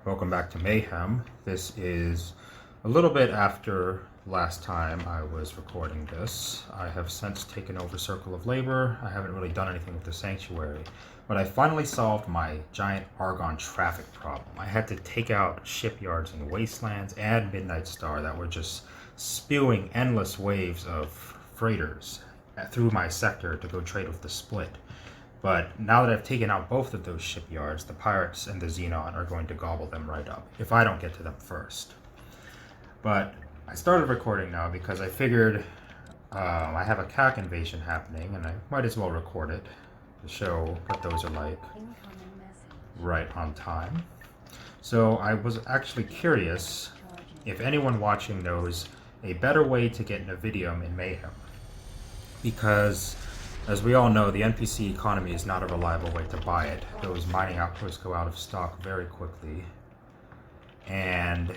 Welcome back to Mayhem. This is a little bit after last time I was recording this. I have since taken over Circle of Labor. I haven't really done anything with the Sanctuary, but I finally solved my giant Argon traffic problem. I had to take out shipyards and wastelands and Midnight Star that were just spewing endless waves of freighters through my sector to go trade with the Split. But now that I've taken out both of those shipyards, the Pirates and the Xenon are going to gobble them right up, if I don't get to them first. But I started recording now because I figured I have a Kha'ak invasion happening, and I might as well record it to show what those are like right on time. So I was actually curious if anyone watching knows a better way to get Navidium in Mayhem. Because, as we all know, the NPC economy is not a reliable way to buy it. Those mining outposts go out of stock very quickly. And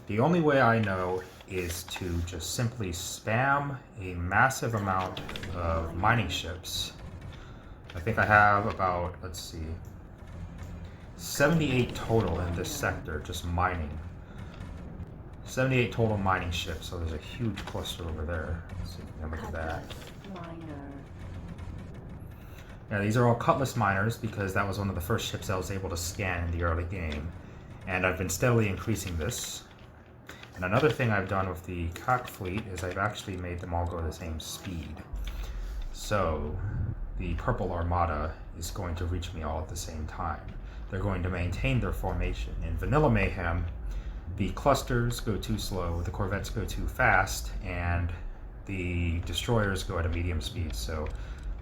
the only way I know is to just simply spam a massive amount of mining ships. I think I have about, 78 total in this sector, just mining. 78 total mining ships, so there's a huge cluster over there. Let's see if we can look at that. Yeah, these are all Cutlass miners because that was one of the first ships I was able to scan in the early game. And I've been steadily increasing this. And another thing I've done with the Kha'ak fleet is I've actually made them all go the same speed. So the purple Armada is going to reach me all at the same time. They're going to maintain their formation. In Vanilla Mayhem, the clusters go too slow, the corvettes go too fast, and the destroyers go at a medium speed, so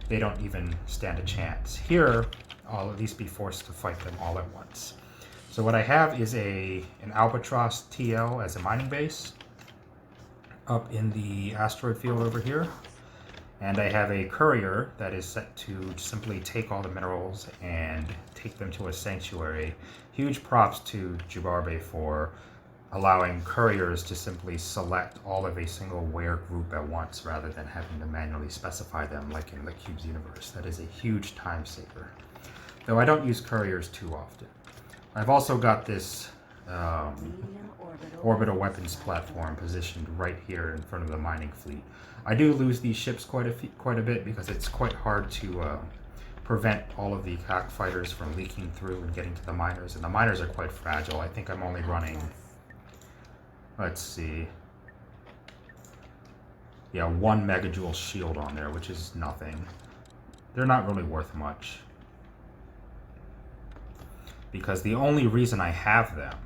they don't even stand a chance. Here, I'll at least be forced to fight them all at once. So what I have is an Albatross TL as a mining base up in the asteroid field over here. And I have a courier that is set to simply take all the minerals and take them to a sanctuary. Huge props to Jubarbe for allowing couriers to simply select all of a single wear group at once rather than having to manually specify them like in the Cube's universe. That is a huge time saver. Though I don't use couriers too often. I've also got this orbital weapons platform positioned right here in front of the mining fleet. I do lose these ships quite a bit because it's quite hard to prevent all of the Kha'ak fighters from leaking through and getting to the miners, and the miners are quite fragile. I think I'm only running, let's see, yeah, 1 megajoule shield on there, which is nothing. They're not really worth much. Because the only reason I have them,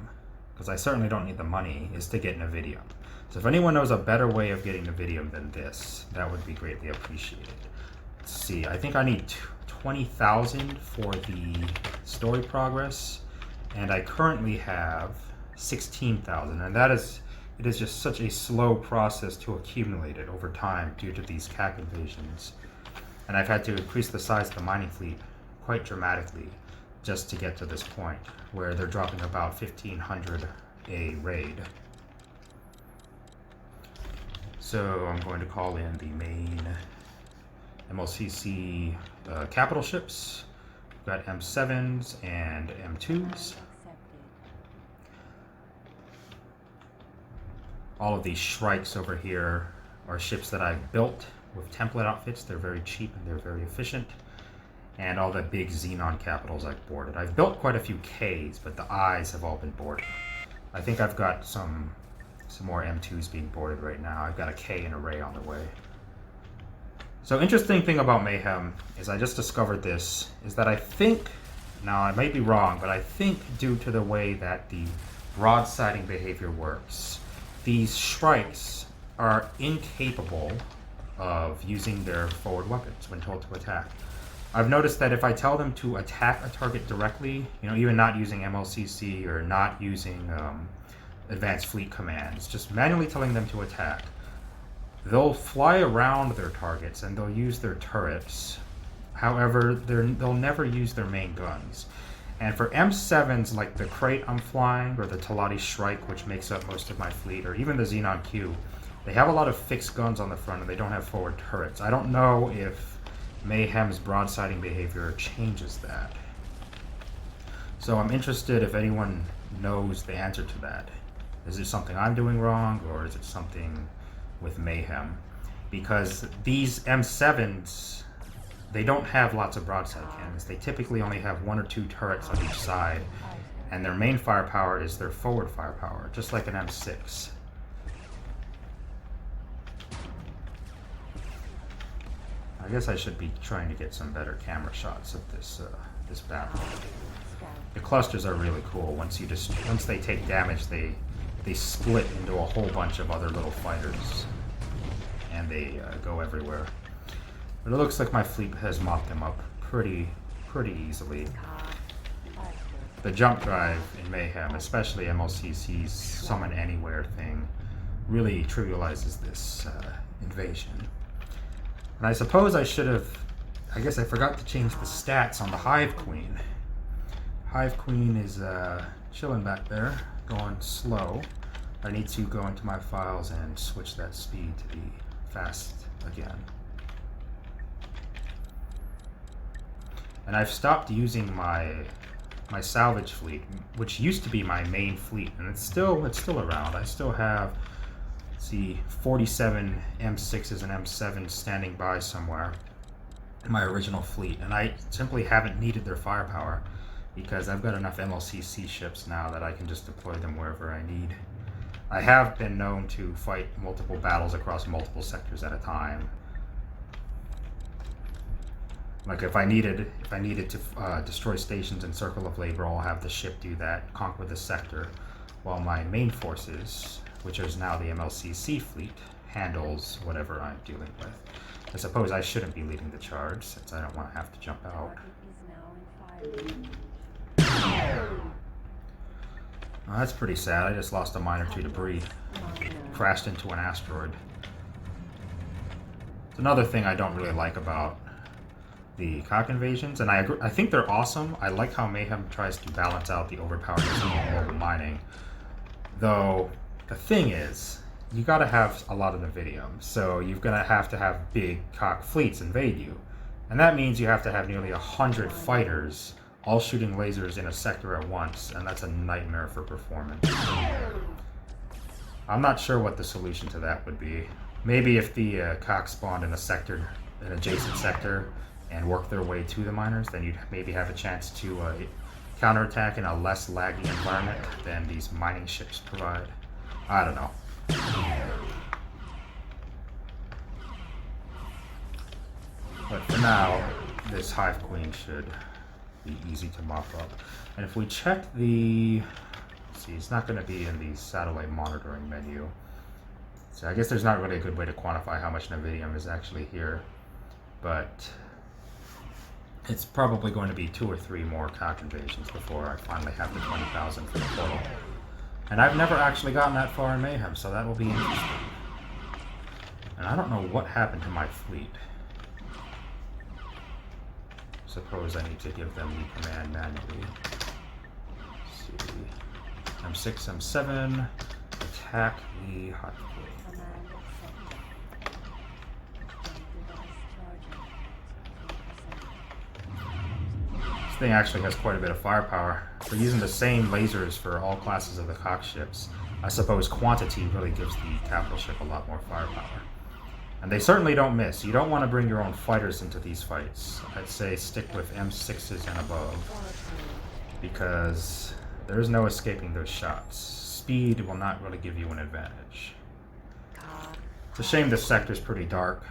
because I certainly don't need the money, is to get Navidium. So if anyone knows a better way of getting Navidium than this, that would be greatly appreciated. Let's see, I think I need 20,000 for the story progress, and I currently have 16,000, and it is just such a slow process to accumulate it over time due to these Kha'ak invasions. And I've had to increase the size of the mining fleet quite dramatically just to get to this point, where they're dropping about 1,500 a raid. So I'm going to call in the main MLCC capital ships. We've got M7s and M2s. All of these Shrikes over here are ships that I've built with template outfits. They're very cheap and they're very efficient. And all the big Xenon capitals I've boarded. I've built quite a few Ks, but the Is have all been boarded. I think I've got some more M2s being boarded right now. I've got a K and array on the way. So interesting thing about Mayhem is I just discovered this, is that I think, now I might be wrong, but I think due to the way that the broadsiding behavior works, these Shrikes are incapable of using their forward weapons when told to attack. I've noticed that if I tell them to attack a target directly, even not using MLCC or not using advanced fleet commands, just manually telling them to attack, they'll fly around their targets and they'll use their turrets. However, they'll never use their main guns. And for M7s like the Crate I'm flying, or the Talati Shrike, which makes up most of my fleet, or even the Xenon Q, they have a lot of fixed guns on the front and they don't have forward turrets. I don't know if Mayhem's broadsiding behavior changes that. So I'm interested if anyone knows the answer to that. Is it something I'm doing wrong, or is it something with Mayhem? Because these M7s, they don't have lots of broadside cannons. They typically only have 1 or 2 turrets on each side, and their main firepower is their forward firepower, just like an M6. I guess I should be trying to get some better camera shots of this this battle. The clusters are really cool. Once they take damage, they split into a whole bunch of other little fighters, and they go everywhere. But it looks like my fleet has mopped them up pretty easily. The jump drive in Mayhem, especially MLCC's Summon Anywhere thing, really trivializes this invasion. And I suppose I should have... I guess I forgot to change the stats on the Hive Queen. Hive Queen is chilling back there, going slow. I need to go into my files and switch that speed to be fast again. And I've stopped using my salvage fleet, which used to be my main fleet, and it's still around. I still have, let's see, 47 M6s and M7s standing by somewhere in my original fleet, and I simply haven't needed their firepower because I've got enough MLCC ships now that I can just deploy them wherever I need. I have been known to fight multiple battles across multiple sectors at a time. Like if I needed to destroy stations in Circle of Labor, I'll have the ship do that, conquer the sector, while my main forces, which is now the MLCC fleet, handles whatever I'm dealing with. I suppose I shouldn't be leading the charge, since I don't want to have to jump out. Oh, that's pretty sad. I just lost a miner to debris. Crashed into an asteroid. It's another thing I don't really like about the Kha'ak invasions, and I think they're awesome. I like how Mayhem tries to balance out the overpowered mobile mining. Though, the thing is, you gotta have a lot of Navidium, so you're gonna have to have big Kha'ak fleets invade you. And that means you have to have nearly 100 fighters all shooting lasers in a sector at once, and that's a nightmare for performance. I'm not sure what the solution to that would be. Maybe if the Kha'ak spawned in a sector, an adjacent sector, and work their way to the miners, then you'd maybe have a chance to counterattack in a less laggy environment than these mining ships provide. I don't know. But for now, this Hive Queen should be easy to mop up. And if we check the... see, it's not going to be in the satellite monitoring menu. So I guess there's not really a good way to quantify how much Navidium is actually here. But it's probably going to be 2 or 3 more Kha'ak invasions before I finally have the 20,000 for the portal. And I've never actually gotten that far in Mayhem, so that will be interesting. And I don't know what happened to my fleet. Suppose I need to give them the command manually. Let's see. M6, M7, attack the Hive Queen. This thing actually has quite a bit of firepower. We're using the same lasers for all classes of the Kha'ak ships. I suppose quantity really gives the capital ship a lot more firepower. And they certainly don't miss. You don't want to bring your own fighters into these fights. I'd say stick with M6s and above, because there's no escaping those shots. Speed will not really give you an advantage. It's a shame this sector's pretty dark.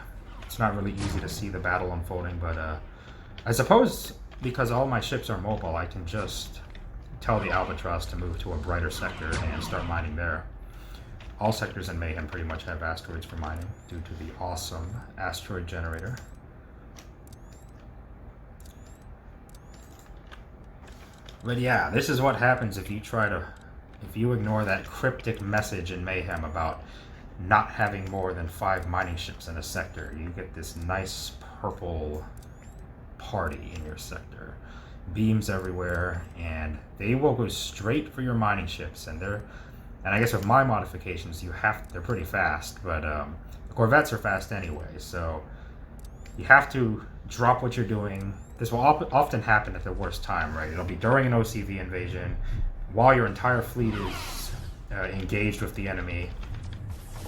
It's not really easy to see the battle unfolding, but I suppose because all my ships are mobile, I can just tell the Albatross to move to a brighter sector and start mining there. All sectors in Mayhem pretty much have asteroids for mining due to the awesome asteroid generator. But yeah, this is what happens if you ignore that cryptic message in Mayhem about not having more than 5 mining ships in a sector. You get this nice purple party in your sector. Beams everywhere, and they will go straight for your mining ships, and I guess with my modifications, they're pretty fast, but the Corvettes are fast anyway, so you have to drop what you're doing. This will often happen at the worst time, right? It'll be during an OCV invasion, while your entire fleet is engaged with the enemy,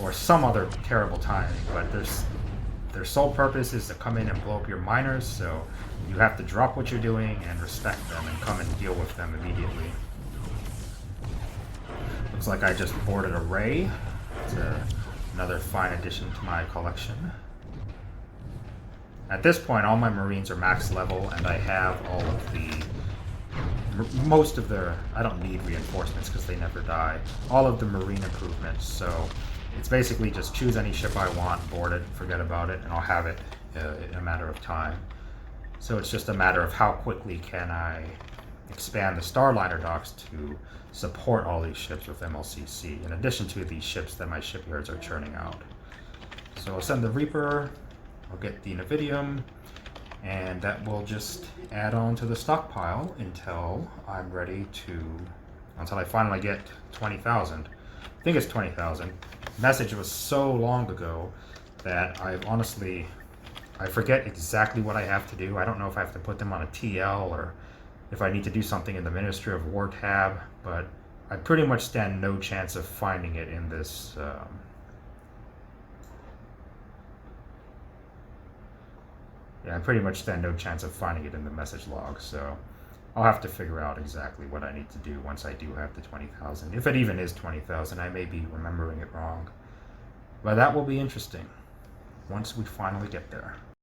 or some other terrible timing, but their sole purpose is to come in and blow up your miners, so you have to drop what you're doing and respect them and come and deal with them immediately. Looks like I just boarded a Ray. It's another fine addition to my collection. At this point, all my Marines are max level, and I have all of the... most of their... I don't need reinforcements because they never die. All of the Marine improvements, so it's basically just choose any ship I want, board it, forget about it, and I'll have it in a matter of time. So it's just a matter of how quickly can I expand the Starliner docks to support all these ships with MLCC, in addition to these ships that my shipyards are churning out. So I'll send the Reaper, I'll get the Navidium, and that will just add on to the stockpile until I'm ready to, until I finally get 20,000. I think it's 20,000. Message was so long ago that I've honestly, I forget exactly what I have to do. I don't know if I have to put them on a TL or if I need to do something in the Ministry of War tab, but I pretty much stand no chance of finding it in this yeah, I pretty much stand no chance of finding it in the message log, so I'll have to figure out exactly what I need to do once I do have the 20,000. If it even is 20,000, I may be remembering it wrong. But that will be interesting once we finally get there.